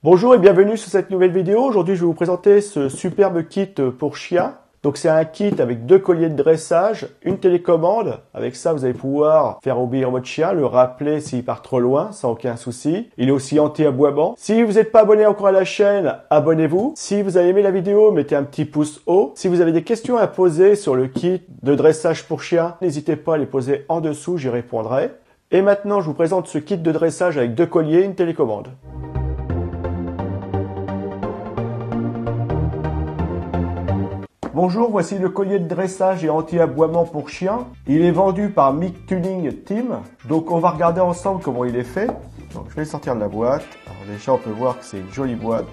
Bonjour et bienvenue sur cette nouvelle vidéo. Aujourd'hui, je vais vous présenter ce superbe kit pour chien. Donc, c'est un kit avec 2 colliers de dressage, une télécommande. Avec ça, vous allez pouvoir faire obéir votre chien, le rappeler s'il part trop loin, sans aucun souci. Il est aussi anti-aboiement. Si vous n'êtes pas abonné encore à la chaîne, abonnez-vous. Si vous avez aimé la vidéo, mettez un petit pouce haut. Si vous avez des questions à poser sur le kit de dressage pour chien, n'hésitez pas à les poser en dessous, j'y répondrai. Et maintenant, je vous présente ce kit de dressage avec 2 colliers, une télécommande. Bonjour, voici le collier de dressage et anti-aboiement pour chien. Il est vendu par Mic Tuning Team. Donc on va regarder ensemble comment il est fait. Donc je vais le sortir de la boîte. Alors déjà on peut voir que c'est une jolie boîte.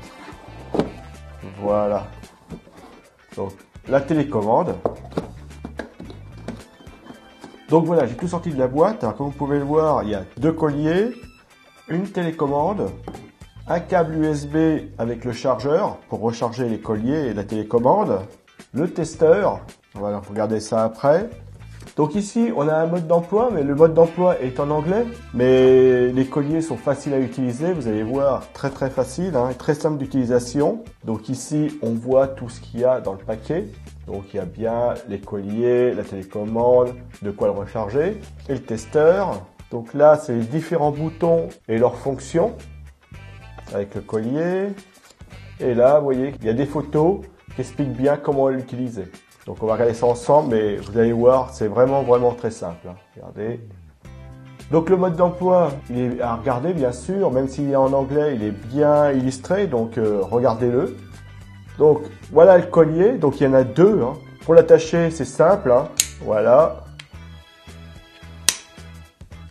Voilà. Donc la télécommande. Donc voilà, j'ai tout sorti de la boîte. Alors, comme vous pouvez le voir, il y a 2 colliers, une télécommande, un câble USB avec le chargeur pour recharger les colliers et la télécommande. Le testeur, on va regarder ça après. Donc ici, on a un mode d'emploi, mais le mode d'emploi est en anglais. Mais les colliers sont faciles à utiliser, vous allez voir, très facile, très simple d'utilisation. Donc ici, on voit tout ce qu'il y a dans le paquet. Donc il y a bien les colliers, la télécommande, de quoi le recharger, et le testeur. Donc là, c'est les différents boutons et leurs fonctions avec le collier. Et là, vous voyez, il y a des photos qui explique bien comment l'utiliser. Donc on va regarder ça ensemble, mais vous allez voir, c'est vraiment très simple. Regardez. Donc le mode d'emploi, il est à regarder bien sûr, même s'il est en anglais, il est bien illustré, donc regardez-le. Donc voilà le collier, donc il y en a 2. Pour l'attacher, c'est simple, voilà.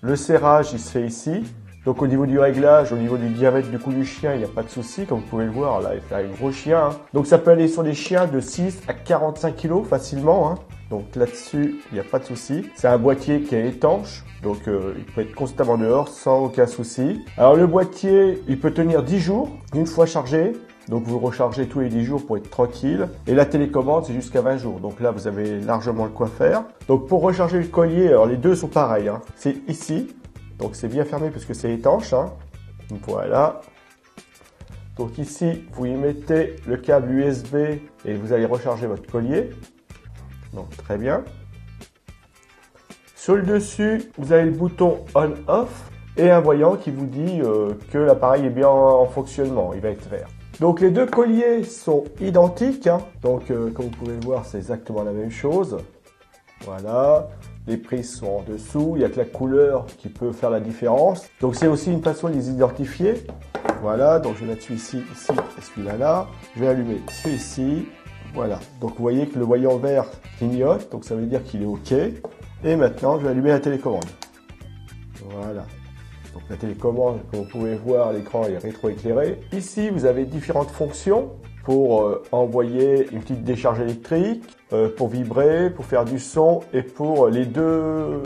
Le serrage, il se fait ici. Donc au niveau du réglage, au niveau du diamètre du cou du chien, il n'y a pas de souci. Comme vous pouvez le voir, là, il fait un gros chien. Donc ça peut aller sur des chiens de 6 à 45 kg facilement. Donc là-dessus, il n'y a pas de souci. C'est un boîtier qui est étanche. Donc il peut être constamment dehors sans aucun souci. Alors le boîtier, il peut tenir 10 jours, une fois chargé. Donc vous le rechargez tous les 10 jours pour être tranquille. Et la télécommande, c'est jusqu'à 20 jours. Donc là, vous avez largement le quoi faire. Donc pour recharger le collier, alors les deux sont pareils. C'est ici. Donc c'est bien fermé parce que c'est étanche. Voilà. Donc ici, vous y mettez le câble USB et vous allez recharger votre collier. Donc très bien. Sur le dessus, vous avez le bouton on-off et un voyant qui vous dit que l'appareil est bien en fonctionnement. Il va être vert. Donc les 2 colliers sont identiques. Donc comme vous pouvez le voir, c'est exactement la même chose. Voilà. Les prises sont en dessous, il n'y a que la couleur qui peut faire la différence. Donc c'est aussi une façon de les identifier. Voilà, donc je vais mettre celui-ci ici et celui-là là. Je vais allumer celui-ci. Voilà, donc vous voyez que le voyant vert clignote, donc ça veut dire qu'il est OK. Et maintenant, je vais allumer la télécommande. Voilà. Donc la télécommande, comme vous pouvez voir, l'écran est rétroéclairé. Ici, vous avez différentes fonctions pour envoyer une petite décharge électrique, pour vibrer, pour faire du son et pour les deux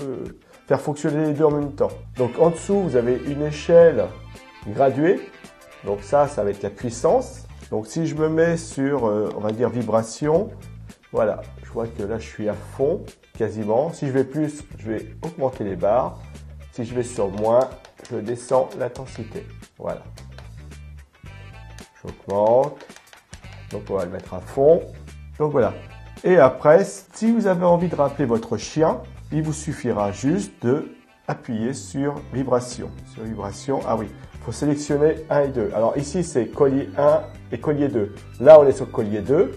faire fonctionner les deux en même temps. Donc en dessous, vous avez une échelle graduée. Donc ça va être la puissance. Donc si je me mets sur, on va dire vibration, voilà, je vois que là je suis à fond quasiment. Si je vais plus, je vais augmenter les barres. Si je vais sur moins, je descends l'intensité. Voilà. J'augmente. Donc on va le mettre à fond. Donc voilà. Et après, si vous avez envie de rappeler votre chien, il vous suffira juste de appuyer sur vibration. Sur vibration, ah oui, il faut sélectionner 1 et 2. Alors ici, c'est collier 1 et collier 2. Là, on est sur collier 2.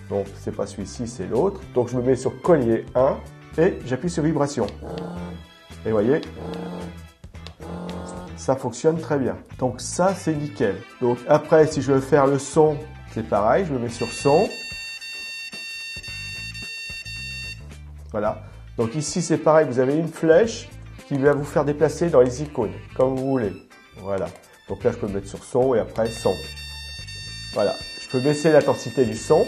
Donc, c'est pas celui-ci, c'est l'autre. Donc, je me mets sur collier 1 et j'appuie sur vibration. Et vous voyez, ça fonctionne très bien. Donc, ça, c'est nickel. Donc, après, si je veux faire le son, c'est pareil. Je me mets sur son. Voilà. Donc ici, c'est pareil, vous avez une flèche qui va vous faire déplacer dans les icônes, comme vous voulez. Voilà. Donc là, je peux me mettre sur son et après son. Voilà. Je peux baisser l'intensité du son.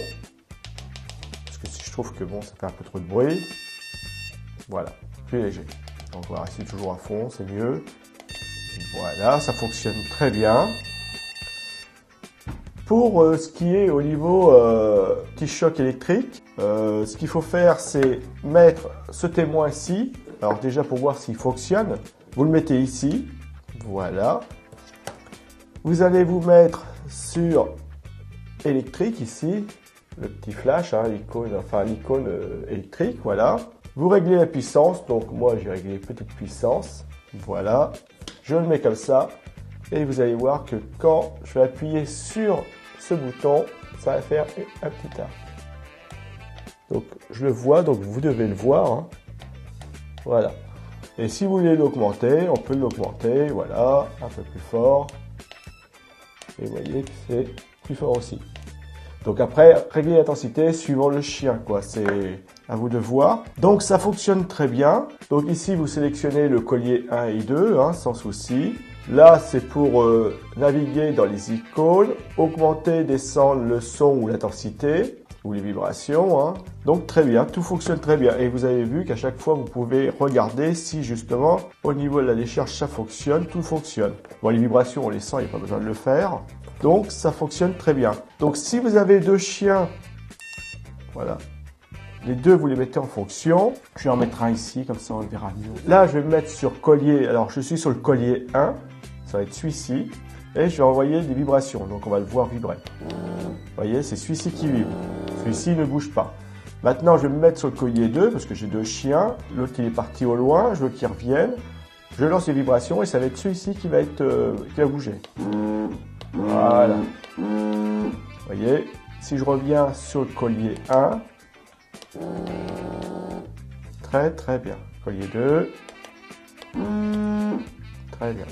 Parce que si je trouve que bon, ça fait un peu trop de bruit. Voilà. Plus léger. Donc voilà, c'est toujours à fond, c'est mieux. Voilà, ça fonctionne très bien. Pour ce qui est au niveau petit choc électrique, ce qu'il faut faire, c'est mettre ce témoin ici. Alors déjà, pour voir s'il fonctionne, vous le mettez ici. Voilà. Vous allez vous mettre sur électrique ici, le petit flash, hein, l'icône électrique, voilà. Vous réglez la puissance, donc moi j'ai réglé petite puissance, voilà. Je le mets comme ça et vous allez voir que quand je vais appuyer sur ce bouton, ça va faire un petit tas. Donc je le vois, donc vous devez le voir, hein. Voilà. Et si vous voulez l'augmenter, on peut l'augmenter, voilà, un peu plus fort. Et vous voyez que c'est plus fort aussi. Donc après, régler l'intensité suivant le chien, quoi. C'est à vous de voir. Donc ça fonctionne très bien. Donc ici, vous sélectionnez le collier 1 et 2, hein, sans souci. Là, c'est pour naviguer dans les icônes, augmenter, descendre le son ou l'intensité, ou les vibrations, hein. Donc très bien, tout fonctionne très bien. Et vous avez vu qu'à chaque fois, vous pouvez regarder si justement, au niveau de la décharge, ça fonctionne, tout fonctionne. Bon, les vibrations, on les sent, il n'y a pas besoin de le faire. Donc ça fonctionne très bien. Donc si vous avez deux chiens, voilà, les deux, vous les mettez en fonction. Je vais en mettre un ici, comme ça on le verra mieux. Là, je vais me mettre sur collier, alors je suis sur le collier 1, ça va être celui-ci. Et je vais envoyer des vibrations, donc on va le voir vibrer. Vous voyez, c'est celui-ci qui vibre. Celui-ci ne bouge pas. Maintenant, je vais me mettre sur le collier 2, parce que j'ai deux chiens. L'autre, il est parti au loin, je veux qu'il revienne. Je lance les vibrations et ça va être celui-ci qui va bouger. Voilà. Vous voyez, si je reviens sur le collier 1, très très bien. Collier 2, très bien.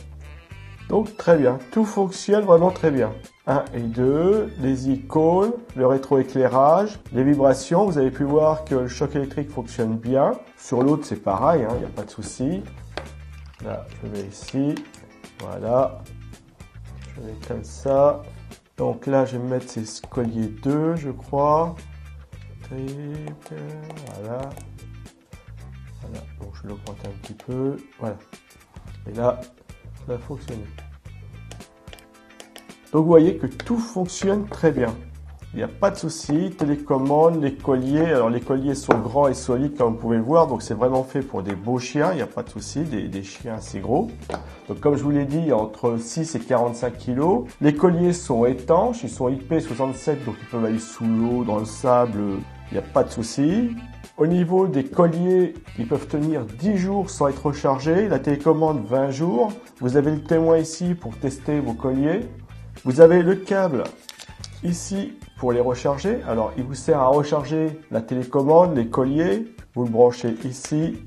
Donc très bien, tout fonctionne vraiment très bien. 1 et 2, les icônes, le rétroéclairage, les vibrations. Vous avez pu voir que le choc électrique fonctionne bien. Sur l'autre, c'est pareil, il n'y a pas de souci. Là, je vais ici. Voilà. Je vais comme ça. Donc là, je vais me mettre ces colliers 2, je crois. Voilà. Voilà. Donc je vais l'augmenter un petit peu. Voilà. Et là, ça va fonctionner. Donc vous voyez que tout fonctionne très bien. Il n'y a pas de souci. Télécommande, les colliers. Alors les colliers sont grands et solides comme vous pouvez le voir. Donc c'est vraiment fait pour des beaux chiens. Il n'y a pas de souci. Des chiens assez gros. Donc comme je vous l'ai dit, entre 6 et 45 kg. Les colliers sont étanches. Ils sont IP67. Donc ils peuvent aller sous l'eau, dans le sable. Il n'y a pas de souci. Au niveau des colliers, ils peuvent tenir 10 jours sans être rechargés. La télécommande 20 jours. Vous avez le témoin ici pour tester vos colliers. Vous avez le câble ici pour les recharger. Alors, il vous sert à recharger la télécommande, les colliers. Vous le branchez ici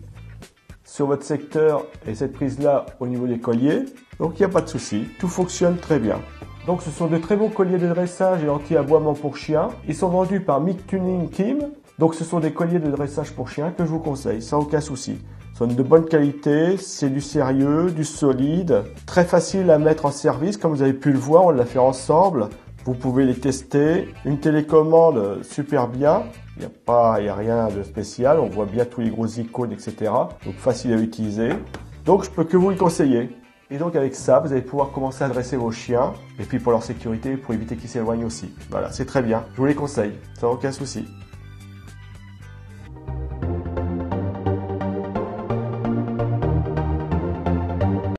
sur votre secteur et cette prise-là au niveau des colliers. Donc, il n'y a pas de souci. Tout fonctionne très bien. Donc, ce sont de très beaux colliers de dressage et anti-aboiement pour chiens. Ils sont vendus par Mic Tuning Team. Donc, ce sont des colliers de dressage pour chiens que je vous conseille, sans aucun souci. Ils sont de bonne qualité, c'est du sérieux, du solide, très facile à mettre en service. Comme vous avez pu le voir, on l'a fait ensemble. Vous pouvez les tester. Une télécommande super bien. Il n'y a rien de spécial. On voit bien tous les gros icônes, etc. Donc facile à utiliser. Donc je peux que vous le conseiller. Et donc avec ça, vous allez pouvoir commencer à dresser vos chiens. Et puis pour leur sécurité, pour éviter qu'ils s'éloignent aussi. Voilà, c'est très bien. Je vous les conseille, sans aucun souci.